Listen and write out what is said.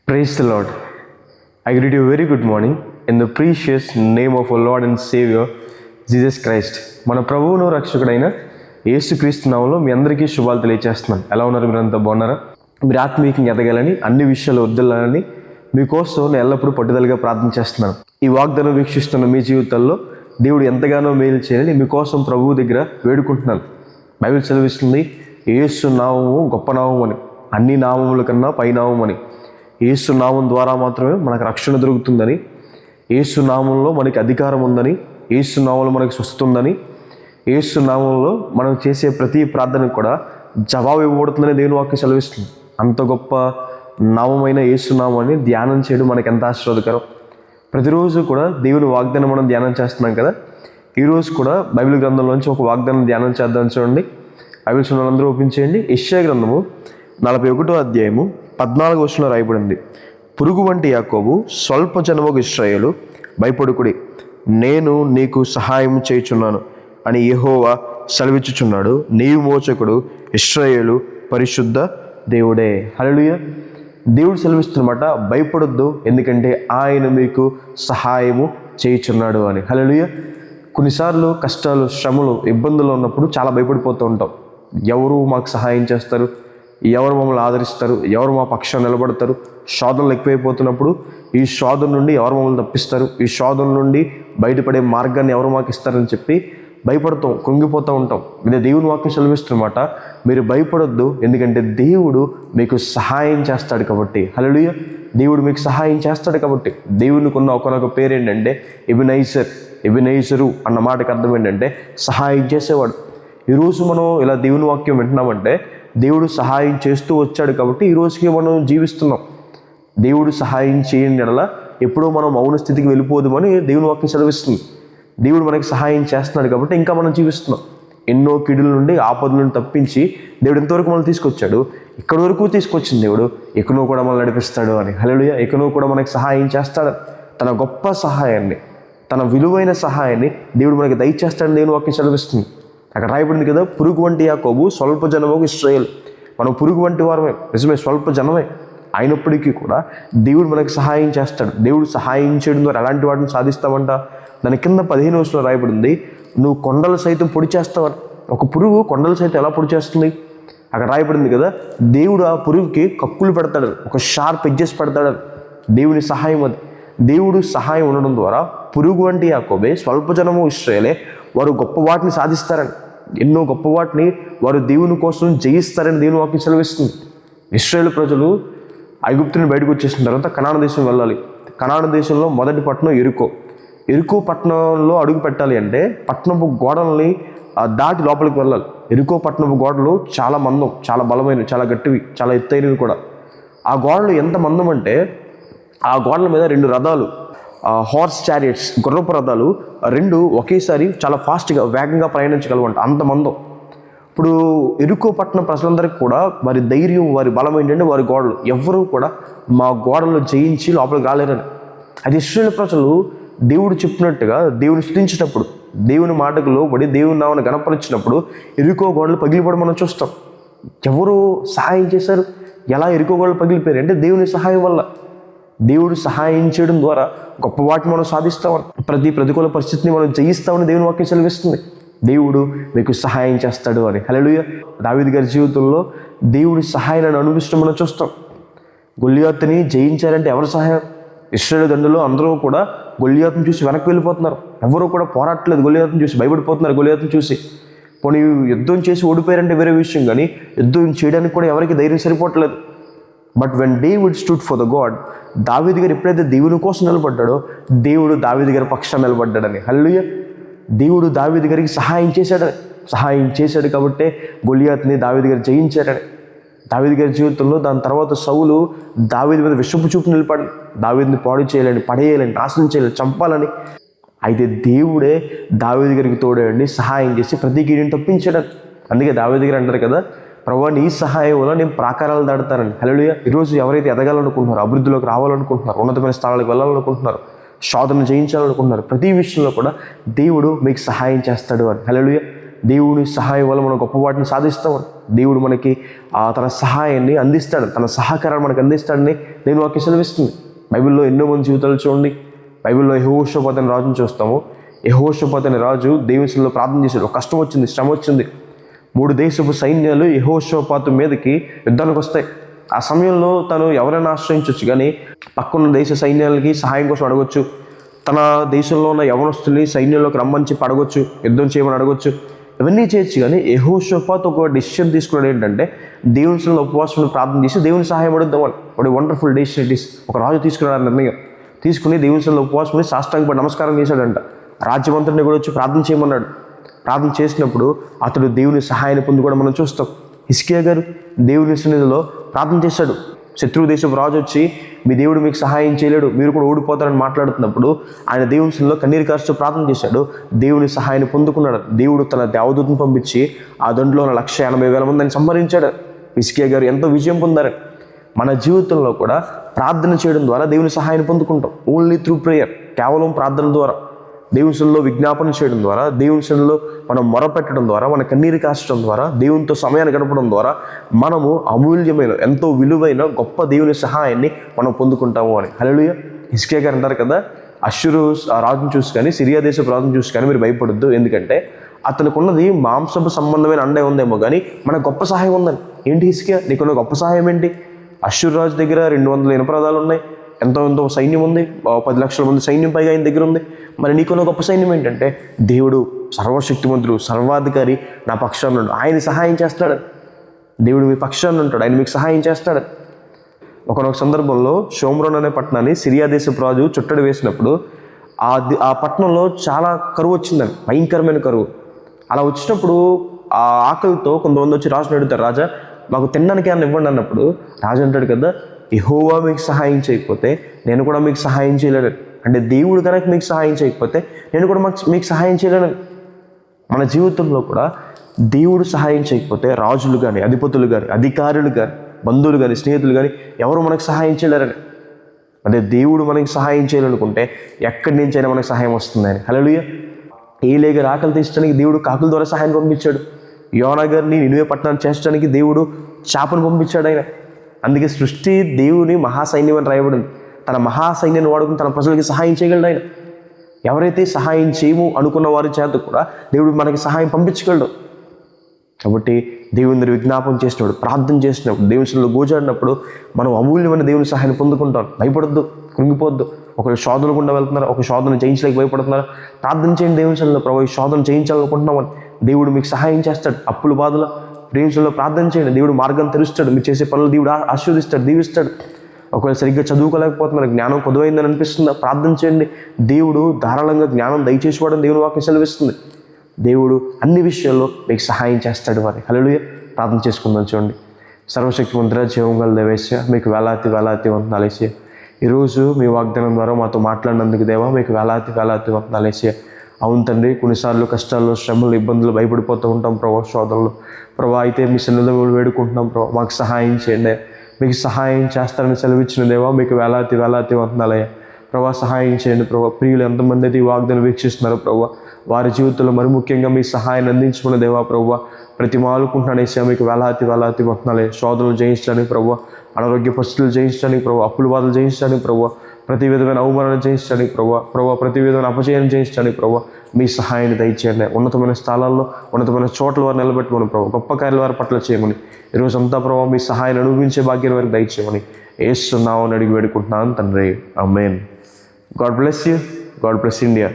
Praise the Lord. I greet you very good morning in the precious name of our Lord and Savior Jesus Christ. మన ప్రభువును రక్షకుడైన యేసుక్రీస్తు నామములో మీ అందరికీ శుభాలు తెలియజేస్తున్నాను. ఎలా ఉన్నారు? మీరంతా బాగున్నారా? మీరు ఆత్మీయంగా ఎదగాలని, అన్ని విషయాలు వద్దులని మీకోసం నేను ఎల్లప్పుడూ పట్టుదలగా ప్రార్థన చేస్తున్నాను. ఈ వాగ్దానం వీక్షిస్తున్న మీ జీవితాల్లో దేవుడు ఎంతగానో మేలు చేయాలని మీకోసం ప్రభువు దగ్గర వేడుకుంటున్నాను. బైబిల్ చదివిస్తుంది యేసు నామము గొప్ప నామం అని, అన్ని నామముల కన్నా పై నామం అని. యేసు నామం ద్వారా మాత్రమే మనకు రక్షణ దొరుకుతుందని, యేసు నామంలో మనకి అధికారం ఉందని, యేసు నామంలో మనకు స్వస్థత ఉందని, యేసు నామంలో మనం చేసే ప్రతి ప్రార్థనకు కూడా జవాబు ఇవ్వబడుతుందని దేవుని వాక్యం సెలవిస్తుంది. అంత గొప్ప నామమైన యేసు నామాన్ని ధ్యానం చేయడం మనకు ఎంత ఆశీర్వాదకరం. ప్రతిరోజు కూడా దేవుని వాగ్దానం మనం ధ్యానం చేస్తున్నాం కదా. ఈరోజు కూడా బైబిల్ గ్రంథంలోంచి ఒక వాగ్దానం ధ్యానం చేద్దాం. చూడండి, బైబిల్ అందరూ ఓపెన్ చేయండి. యెషయా గ్రంథము 41వ అధ్యాయము 14వ వచనంలో రాయబడింది. పురుగు వంటి యాకోబు, స్వల్ప జనముగు ఇశ్రాయేలు, భయపడుకుడి, నేను నీకు సహాయం చేయుచున్నాను అని యెహోవా సెలవిచ్చుచున్నాడు. నీవు మోచకుడు, ఇశ్రాయేలు పరిశుద్ధ దేవుడే. హల్లెలూయా. దేవుడు సెలవిస్తున్నమాట, భయపడొద్దు, ఎందుకంటే ఆయన మీకు సహాయము చేయుచున్నాడు అని. హల్లెలూయా. కొన్నిసార్లు కష్టాలు, శ్రమలు, ఇబ్బందులు ఉన్నప్పుడు చాలా భయపడిపోతూ ఉంటాం. ఎవరు మాకు సహాయం చేస్తారు, ఎవరు మమ్మల్ని ఆదరిస్తారు, ఎవరు మా పక్షాన్ని నిలబడతారు. శోధనలు ఎక్కువైపోతున్నప్పుడు ఈ శోధన నుండి ఎవరు మమ్మల్ని తప్పిస్తారు, ఈ శోధన నుండి బయటపడే మార్గాన్ని ఎవరు మాకు ఇస్తారని చెప్పి భయపడతాం, కృంగిపోతూ ఉంటాం. ఇదే దేవుని వాక్యం సెలవిస్తున్నమాట, మీరు భయపడొద్దు, ఎందుకంటే దేవుడు మీకు సహాయం చేస్తాడు కాబట్టి. హల్లెలూయా. దేవుడు మీకు సహాయం చేస్తాడు కాబట్టి. దేవునికి ఉన్న ఒకనొక పేరు ఏంటంటే ఎబెనేజరు అన్న మాటకి అర్థం ఏంటంటే సహాయం చేసేవాడు. ఈరోజు మనం ఇలా దేవుని వాక్యం వింటున్నామంటే దేవుడు సహాయం చేస్తూ వచ్చాడు కాబట్టి ఈరోజుకి మనం జీవిస్తున్నాం. దేవుడు సహాయం చేయని ఎడల ఎప్పుడో మనం మౌన స్థితికి వెళ్ళిపోదామని దేవుని వాక్యం సెలవిస్తుంది. దేవుడు మనకి సహాయం చేస్తున్నాడు కాబట్టి ఇంకా మనం జీవిస్తున్నాం. ఎన్నో కిడుల నుండి, ఆపదల నుండి తప్పించి దేవుడు ఎంతవరకు మనం తీసుకొచ్చాడు, ఇక్కడి వరకు తీసుకొచ్చింది దేవుడు, ఎక్కడో కూడా మనం నడిపిస్తాడు అని. హల్లెలూయా. ఎక్కడో కూడా మనకి సహాయం చేస్తాడు. తన గొప్ప సహాయాన్ని, తన విలువైన సహాయాన్ని దేవుడు మనకి దయచేస్తాడని దేవుని వాక్యం సెలవిస్తుంది. అక్కడ రాయబడింది కదా, పురుగు వంటి యాకోబు, స్వల్ప జనముగు ఇశ్రాయేలు. మనం పురుగు వంటి వారమే, నిజమే, స్వల్ప జనమే. అయినప్పటికీ కూడా దేవుడు మనకు సహాయం చేస్తాడు. దేవుడు సహాయం చేయడం ద్వారా ఎలాంటి వాటిని సాధిస్తామంట. దాని కింద 15వ వచనంలో రాయబడింది, నువ్వు కొండలు సైతం పొడి చేస్తావని. ఒక పురుగు కొండలు సైతం ఎలా పొడి చేస్తుంది? అక్కడ రాయబడింది కదా, దేవుడు ఆ పురుగుకి కక్కులు పెడతాడు, ఒక షార్ప్ ఎడ్జెస్ పెడతాడు. దేవుని సహాయం అది. దేవుడు సహాయం ఉండడం ద్వారా పురుగు వంటి యాకోబే, స్వల్ప జనము ఇశ్రాయేలే, వారు గొప్ప వాటిని సాధిస్తారని, ఎన్నో గొప్ప వాటిని వారు దేవుని కోసం జయిస్తారని దేవుని వాక్యం సెలవిస్తుంది. ఇశ్రాయేలు ప్రజలు ఐగుప్తుని బయటకు వచ్చేసిన తర్వాత కనాను దేశం వెళ్ళాలి. కనాను దేశంలో మొదటి పట్టణం ఎరుకో పట్టణంలో అడుగు పెట్టాలి అంటే పట్టణపు గోడల్ని దాటి లోపలికి వెళ్ళాలి. ఎరుకో పట్టణపు గోడలు చాలా మందం, చాలా బలమైనవి, చాలా గట్టివి, చాలా ఎత్తైనవి కూడా. ఆ గోడలు ఎంత మందం అంటే ఆ గోడల మీద 2 రథాలు, హార్స్ చారియట్స్, గుర్రపు రథాలు 2 ఒకేసారి చాలా ఫాస్ట్గా, వేగంగా ప్రయాణించగలవంట, అంత మందం. ఇప్పుడు ఎరుకో పట్టణ ప్రజలందరికీ కూడా వారి ధైర్యం, వారి బలం ఏంటంటే వారి గోడలు. ఎవ్వరూ కూడా మా గోడలు జయించి లోపలికి రాలేరని. అది ఇశ్రాయేలు ప్రజలు దేవుడు చెప్పినట్టుగా దేవుని స్తుతించినప్పుడు, దేవుని మాటకు లోబడి దేవుని నామమును గణపరిచినప్పుడు ఎరుకో గోడలు పగిలిపోవడం మనం చూస్తాం. ఎవరు సహాయం చేశారు? ఎలా ఎరుకో గోడలు పగిలిపోయారు అంటే దేవుని సహాయం వల్ల. దేవుడు సహాయం చేయడం ద్వారా గొప్ప వాటిని మనం సాధిస్తామని, ప్రతి ప్రతికూల పరిస్థితిని మనం జయిస్తామని దేవుని వాక్యం సెలవిస్తుంది. దేవుడు మీకు సహాయం చేస్తాడు అని. హల్లెలూయా. దావీదు గారి జీవితంలో దేవుడి సహాయాన్ని అనుభవించడం మనం చూస్తాం. గొల్లియాతుని జయించారంటే ఎవరి సహాయం? ఇశ్రాయేలు దండులో అందరూ కూడా గొల్లియాతుని చూసి వెనక్కి వెళ్ళిపోతున్నారు. ఎవరూ కూడా పోరాటలేదు, గొల్లియాతుని చూసి భయపడిపోతున్నారు. గొల్లియాతుని చూసి పోనీ యుద్ధం చేసి ఓడిపోయారంటే వేరే విషయం, కానీ యుద్ధం చేయడానికి కూడా ఎవరికి ధైర్యం సరిపోవట్లేదు. But when David stood for the God, దావీదు గారు ఎప్పుడైతే దేవుని కోసం నిలబడ్డాడో దేవుడు దావీదు గారి పక్షాన నిలబడ్డాడని. హల్లెలూయా. దేవుడు దావీదు గారికి సహాయం చేశాడు కాబట్టే గొల్లియాతుని దావీదు గారు జయించాడని. దావీదు గారి జీవితంలో దాని తర్వాత సౌలు దావీదు మీద విషపు చూపు నిలబడి దావీదుని పాడు చేయాలని, పడేయాలని, నాశనం చేయాలని, చంపాలని. అయితే దేవుడే దావీదు గారికి తోడండి, సహాయం చేసి ప్రతి కీడుని తప్పించాడని. అందుకే దావీదు గారు అంటారు కదా, ప్రభువా నీ సహాయం వల్ల నేను ప్రాకారాలు దాడతానని. హల్లెలూయా. ఈరోజు ఎవరైతే ఎదగాలనుకుంటున్నారో, అభివృద్ధిలోకి రావాలనుకుంటున్నారు, ఉన్నతమైన స్థానాలకు వెళ్ళాలనుకుంటున్నారు, శోధన జయించాలనుకుంటున్నారు, ప్రతి విషయంలో కూడా దేవుడు మీకు సహాయం చేస్తాడు అని. హల్లెలూయా. దేవుని సహాయం వల్ల మనం గొప్ప వాటిని సాధిస్తామని, దేవుడు మనకి తన సహాయాన్ని అందిస్తాడు, తన సహకారాన్ని మనకు అందిస్తాడని నేను వాక్యం సెలవిస్తుంది. బైబిల్లో ఎన్నో మంది జీవితాలు చూడండి. బైబిల్లో యెహోషాపాతు అనే రాజుని చూస్తాము. యెహోషాపాతు అనే రాజు దేవునిలో ప్రార్థన చేశాడు. కష్టం వచ్చింది, శ్రమ వచ్చింది. 3 దేశపు సైన్యాలు యెహోషాపాతు మీదకి యుద్ధానికి వస్తాయి. ఆ సమయంలో తను ఎవరైనా ఆశ్రయించవచ్చు, కానీ పక్కన్న దేశ సైన్యాలకి సహాయం కోసం అడగొచ్చు. తన దేశంలో ఉన్న యవనస్తుల్ని సైన్యంలోకి రమ్మని చెప్పి అడగొచ్చు, యుద్ధం చేయమని అడగొచ్చు. ఇవన్నీ చేయొచ్చు. కానీ యెహోషాపాతు ఒక డెసిషన్ తీసుకున్నాడు. ఏంటంటే దేవుని ఉపవాసం ప్రార్థన చేసి దేవుని సహాయం అడుగుదామని. ఒక వండర్ఫుల్ డెసిషన్ ఇట్ ఈస్. ఒక రాజు తీసుకున్నాడు నిర్ణయం. తీసుకుని దేవుని ఉపవాసం సాష్టాంగపడి నమస్కారం చేశాడంట. రాజ్యమంత్రిని కూడా వచ్చి ప్రార్థన చేయమన్నాడు. ప్రార్థన చేసినప్పుడు అతడు దేవుని సహాయాన్ని పొందుకోవడం మనం చూస్తాం. హిజ్కియా గారు దేవుని సన్నిధిలో ప్రార్థన చేశాడు. శత్రువు దేశపు రాజు వచ్చి మీ దేవుడు మీకు సహాయం చేయలేడు, మీరు కూడా ఓడిపోతారని మాట్లాడుతున్నప్పుడు ఆయన దేవుని సన్నిధిలో కన్నీరు కారుస్తూ ప్రార్థన చేశాడు. దేవుని సహాయాన్ని పొందుకున్నాడు. దేవుడు తన దేవదూతను పంపించి ఆ దాంట్లో 1,80,000 మందిని సంహరించాడు. హిజ్కియా గారు ఎంతో విజయం పొందారు. మన జీవితంలో కూడా ప్రార్థన చేయడం ద్వారా దేవుని సహాయాన్ని పొందుకుంటాం. ఓన్లీ త్రూ ప్రేయర్, కేవలం ప్రార్థన ద్వారా, దేవుని సన్నిధిలో విజ్ఞాపన చేయడం ద్వారా, దేవుని సన్నిధిలో మనం మొరపెట్టడం ద్వారా, మన కన్నీరు కాచడం ద్వారా, దేవునితో సమయాన్ని గడపడం ద్వారా మనము అమూల్యమైన, ఎంతో విలువైన గొప్ప దేవుని సహాయాన్ని మనం పొందుకుంటాము అని. హల్లెలూయా. హిజ్కియా గారు అంటారు కదా, అష్షూరు రాజును చూసి కానీ, సిరియా దేశపు రాజును చూసి కానీ మీరు భయపడొద్దు, ఎందుకంటే అతనికి ఉన్నది మాంసపు సంబంధమైన అండే ఉందేమో కానీ మన గొప్ప సహాయం ఉందని. ఏంటి హిజ్కియా, నీకున్న గొప్ప సహాయం ఏంటి? అష్షూరు రాజు దగ్గర 200 ఇనపరదాలు ఉన్నాయి, ఎంతో సైన్యం ఉంది, 10 లక్షల మంది సైన్యం పైగా ఆయన దగ్గర ఉంది. మరి నీకున్న గొప్ప సైన్యం ఏంటంటే దేవుడు సర్వశక్తిమంతుడు, సర్వాధికారి నా పక్షాన ఉన్నాడు, ఆయన సహాయం చేస్తాడు. దేవుడు మీ పక్షాన ఉంటాడు, ఆయన మీకు సహాయం చేస్తాడు. ఒకనొక సందర్భంలో షోమ్రోన్ అనే పట్టణాన్ని సిరియా దేశపు రాజు చుట్టడి వేసినప్పుడు ఆ పట్టణంలో చాలా కరువు వచ్చిందని, భయంకరమైన కరువు. అలా వచ్చినప్పుడు ఆ ఆకలితో కొంతమంది వచ్చి రాజుని అడుగుతారు, రాజా మాకు తినడానికి ఏమైనా ఇవ్వండి అన్నప్పుడు రాజు అంటాడు కదా, యెహోవా మీకు సహాయం చేయకపోతే నేను కూడా మీకు సహాయం చేయలేను. అంటే దేవుడు కనుక మీకు సహాయం చేయకపోతే నేను కూడా మీకు సహాయం చేయలేను. మన జీవితంలో కూడా దేవుడు సహాయం చేయకపోతే రాజులు కానీ, అధిపతులు కానీ, అధికారులు కానీ, బంధువులు కానీ, స్నేహితులు కానీ ఎవరు మనకు సహాయం చేయలేరని. అంటే దేవుడు మనకి సహాయం చేయాలనుకుంటే ఎక్కడి నుంచి అయినా మనకు సహాయం వస్తుందని. హల్లెలూయా. ఏలీ గారు ఆకలి తీర్చడానికి దేవుడు కాకుల ద్వారా సహాయం పంపించాడు. యోనా గారిని నినివే పట్టణాన్ని చేర్చడానికి దేవుడు చేపను పంపించాడు ఆయన. అందుకే సృష్టి దేవుని మహాసైన్యం అని రాయబడింది. తన మహాసైన్యాన్ని వాడుకుని తన ప్రజలకి సహాయం చేయగలడు ఆయన. ఎవరైతే సహాయం చేయము అనుకున్న వారి చేత కూడా దేవుడు మనకి సహాయం పంపించగలడు. కాబట్టి దేవుని దగ్గర విజ్ఞాపం చేసినప్పుడు, ప్రార్థన చేసినప్పుడు, దేవుని సన్నిధిలో గోజాడినప్పుడు మనం అమూల్యమైన దేవుని సహాయాన్ని పొందుకుంటాం. భయపడొద్దు, కృంగిపోవద్దు. ఒకరు శోధన గుండా వెళ్తున్నారు, ఒక శోధన జయించలేక భయపడుతున్నారు, ప్రార్థన చేయండి దేవుని సన్నిధిలో, ప్రభు ఈ శోధన జయించాలనుకుంటున్నామని. దేవుడు మీకు సహాయం చేస్తాడు. అప్పుల బాధలో ప్రేమించడంలో ప్రార్థన చేయండి, దేవుడు మార్గం తెరుస్తాడు. మీరు చేసే పనులు దేవుడు ఆశీర్వదిస్తాడు, దీవిస్తాడు. ఒకవేళ సరిగ్గా చదువుకోలేకపోతున్నారు, జ్ఞానం కొదువైందని అనిపిస్తుందా, ప్రార్థన చేయండి. దేవుడు ధారాళంగా జ్ఞానం దయచేసుకోవడం దేవుని వాక్యం సెలవిస్తుంది. దేవుడు అన్ని విషయాల్లో మీకు సహాయం చేస్తాడు వారి. హల్లెలూయా. ప్రార్థన చేసుకుందాం. చూడండి, సర్వశక్తిమంతుడా, జీవం గల దేవేశ్వర, మీకు వేలాతి వందనాలు యేసయ్యా. ఈరోజు మీ వాగ్దానం ద్వారా మాతో మాట్లాడినందుకు దేవా మీకు వేలాతి వందనాలు యేసయ్యా. అవును తండ్రి, కొన్నిసార్లు కష్టాల్లో, శ్రమలు, ఇబ్బందులు భయపడిపోతూ ఉంటాం ప్రభా, శోధనలు ప్రభా. అయితే మీ సన్నిధిలో వేడుకుంటున్నాం ప్రభా, మాకు సహాయం చేయండి. మీకు సహాయం చేస్తారని సెలవిచ్చిన దేవా మీకు వేలాతి వందనాలయ్యా. ప్రభా సహాయం చేయండి ప్రభా. ప్రియులు ఎంతమంది అయితే ఈ వాగ్దానం వీక్షిస్తున్నారు ప్రభా, వారి జీవితంలో మరి ముఖ్యంగా మీ సహాయాన్ని అందించుకున్న దేవా ప్రభా, ప్రతి మాలుకుంటున్నాను వేసా మీకు వేలాతి వందనాలయ్యా. శోధనలు జయించడానికి ప్రభా, అనారోగ్య పరిస్థితులు జయించడానికి ప్రభా, అప్పుల బాధలు జయించడానికి ప్రభా, ప్రతి విధమైన అవమానాన్ని జయించడానికి ప్రభా, ప్రతి విధమైన అపజయాన్ని జయించడానికి ప్రభా మీ సహాయాన్ని దయచేయండి. ఉన్నతమైన స్థలాల్లో, ఉన్నతమైన చోట్ల వారు నిలబెట్టుకుని ప్రభా, గొప్ప కార్యాల వారి పట్ల చేయమని ఈరోజు అంతా ప్రభావ మీ సహాయాన్ని అనుభవించే భాగ్యం వారికి దయచేయమని యేసు నామమున అడిగి వేడుకుంటున్నాను తండ్రి. Amen. God bless you. God bless India.